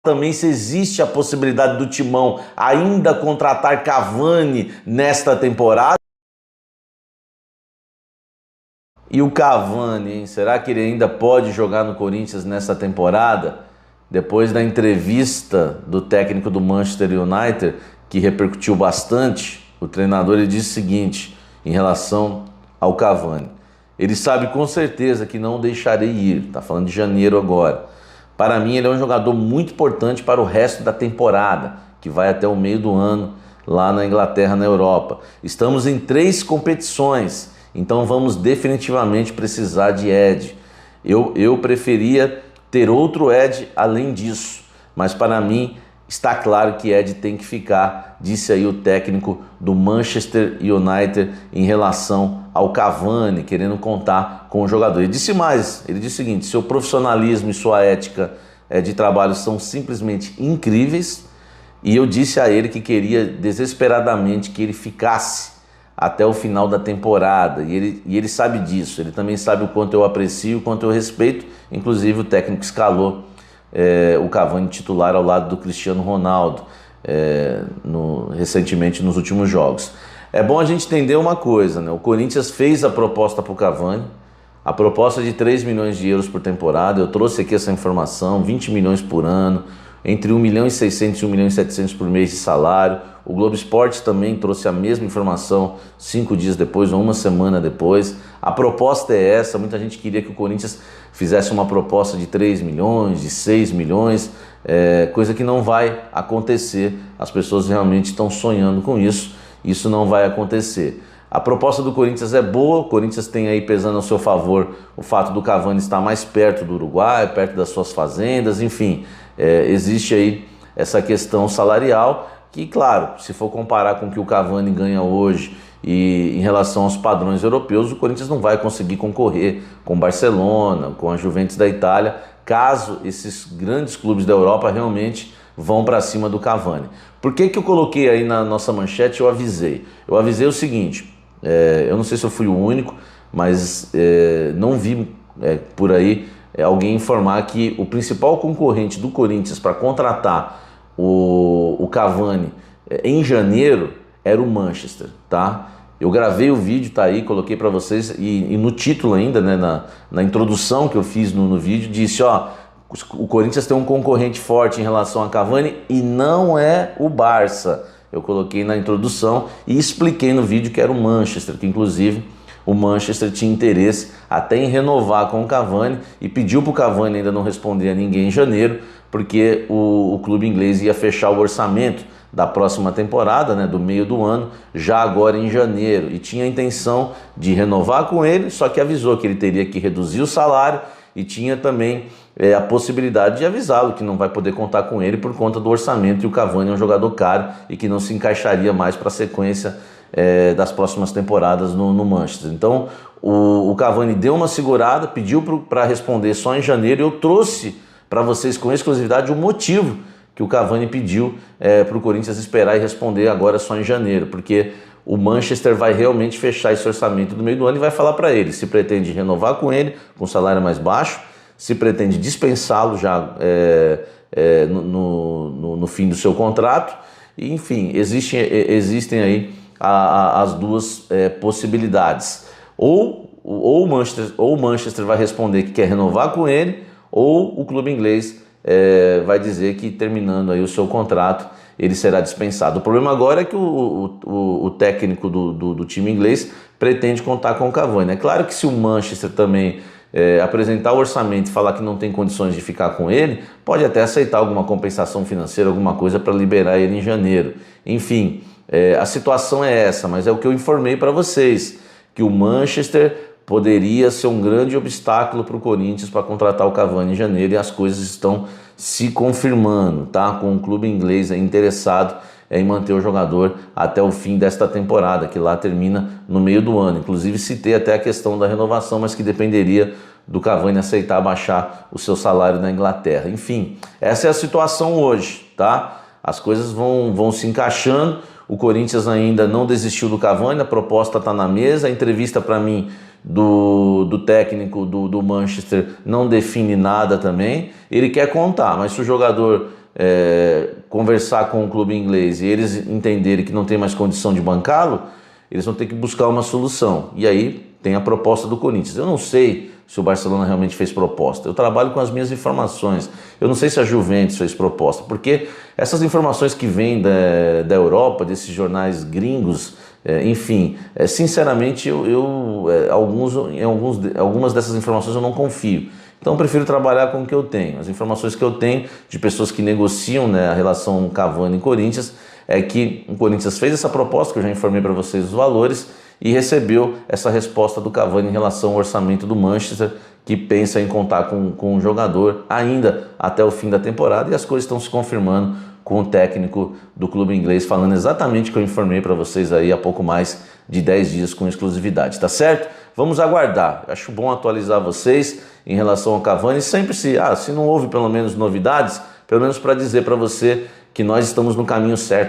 também se existe a possibilidade do Timão ainda contratar Cavani nesta temporada. E o Cavani, hein? Será que ele ainda pode jogar no Corinthians nessa temporada? Depois da entrevista do técnico do Manchester United, que repercutiu bastante, o treinador ele disse o seguinte em relação ao Cavani. Ele sabe com certeza que não o deixarei ir, está falando de janeiro agora. Para mim ele é um jogador muito importante para o resto da temporada, que vai até o meio do ano lá na Inglaterra, na Europa. Estamos em 3 competições, então vamos definitivamente precisar de Ed. Eu preferia ter outro Ed além disso, mas para mim está claro que Ed tem que ficar, disse aí o técnico do Manchester United em relação ao Cavani, querendo contar com o jogador. Ele disse mais, ele disse o seguinte: seu profissionalismo e sua ética de trabalho são simplesmente incríveis, e eu disse a ele que queria desesperadamente que ele ficasse até o final da temporada, e ele sabe disso, ele também sabe o quanto eu aprecio, o quanto eu respeito. Inclusive o técnico escalou o Cavani titular ao lado do Cristiano Ronaldo recentemente nos últimos jogos. É bom a gente entender uma coisa, né? O Corinthians fez a proposta para o Cavani, a proposta de 3 milhões de euros por temporada. Eu trouxe aqui essa informação, 20 milhões por ano, entre 1 milhão e 600 e 1 milhão e 700 por mês de salário. O Globo Esporte também trouxe a mesma informação 5 dias depois ou uma semana depois. A proposta é essa. Muita gente queria que o Corinthians fizesse uma proposta de 3 milhões, de 6 milhões, coisa que não vai acontecer. As pessoas realmente estão sonhando com isso. Isso não vai acontecer. A proposta do Corinthians é boa, o Corinthians tem aí pesando ao seu favor o fato do Cavani estar mais perto do Uruguai, perto das suas fazendas, enfim, existe aí essa questão salarial que, claro, se for comparar com o que o Cavani ganha hoje e em relação aos padrões europeus, o Corinthians não vai conseguir concorrer com o Barcelona, com a Juventus da Itália, caso esses grandes clubes da Europa realmente vão para cima do Cavani. Por que eu coloquei aí na nossa manchete? Eu avisei o seguinte, eu não sei se eu fui o único, mas não vi por aí alguém informar que o principal concorrente do Corinthians para contratar o Cavani em janeiro era o Manchester, tá? Eu gravei o vídeo, tá aí, coloquei para vocês e no título ainda, né, na introdução que eu fiz no vídeo, disse, ó, o Corinthians tem um concorrente forte em relação a Cavani e não é o Barça. Eu coloquei na introdução e expliquei no vídeo que era o Manchester, que inclusive o Manchester tinha interesse até em renovar com o Cavani e pediu para o Cavani ainda não responder a ninguém em janeiro, porque o clube inglês ia fechar o orçamento da próxima temporada, né, do meio do ano, já agora em janeiro, e tinha a intenção de renovar com ele, só que avisou que ele teria que reduzir o salário e tinha também a possibilidade de avisá-lo que não vai poder contar com ele por conta do orçamento, e o Cavani é um jogador caro e que não se encaixaria mais para a sequência das próximas temporadas no Manchester. Então o Cavani deu uma segurada, pediu para responder só em janeiro, e eu trouxe para vocês com exclusividade o motivo que o Cavani pediu para o Corinthians esperar e responder agora só em janeiro, porque o Manchester vai realmente fechar esse orçamento do meio do ano e vai falar para ele se pretende renovar com ele com salário mais baixo, se pretende dispensá-lo já no fim do seu contrato. E, enfim, existem aí as duas possibilidades. Ou o Manchester vai responder que quer renovar com ele, ou o clube inglês vai dizer que terminando aí o seu contrato ele será dispensado. O problema agora é que o técnico do time inglês pretende contar com o Cavani. É claro que se o Manchester também apresentar o orçamento e falar que não tem condições de ficar com ele, pode até aceitar alguma compensação financeira, alguma coisa para liberar ele em janeiro. Enfim, a situação é essa, mas é o que eu informei para vocês, que o Manchester poderia ser um grande obstáculo para o Corinthians para contratar o Cavani em janeiro, e as coisas estão se confirmando, tá? Com o clube inglês interessado em manter o jogador até o fim desta temporada, que lá termina no meio do ano. Inclusive citei até a questão da renovação, mas que dependeria do Cavani aceitar baixar o seu salário na Inglaterra. Enfim, essa é a situação hoje, tá? As coisas vão se encaixando. O Corinthians ainda não desistiu do Cavani, a proposta está na mesa. A entrevista para mim do técnico do Manchester não define nada também. Ele quer contar, mas se o jogador conversar com o clube inglês e eles entenderem que não tem mais condição de bancá-lo, eles vão ter que buscar uma solução. E aí tem a proposta do Corinthians. Eu não sei se o Barcelona realmente fez proposta. Eu trabalho com as minhas informações. Eu não sei se a Juventus fez proposta, porque essas informações que vêm da Europa, desses jornais gringos, enfim, sinceramente, algumas dessas informações eu não confio. Então eu prefiro trabalhar com o que eu tenho. As informações que eu tenho de pessoas que negociam, né, a relação Cavani e Corinthians é que o Corinthians fez essa proposta, que eu já informei para vocês os valores, e recebeu essa resposta do Cavani em relação ao orçamento do Manchester, que pensa em contar com um jogador ainda até o fim da temporada, e as coisas estão se confirmando com o técnico do clube inglês, falando exatamente o que eu informei para vocês aí há pouco mais de 10 dias com exclusividade, tá certo? Vamos aguardar. Acho bom atualizar vocês em relação ao Cavani, sempre se não houve pelo menos novidades, pelo menos para dizer para você que nós estamos no caminho certo.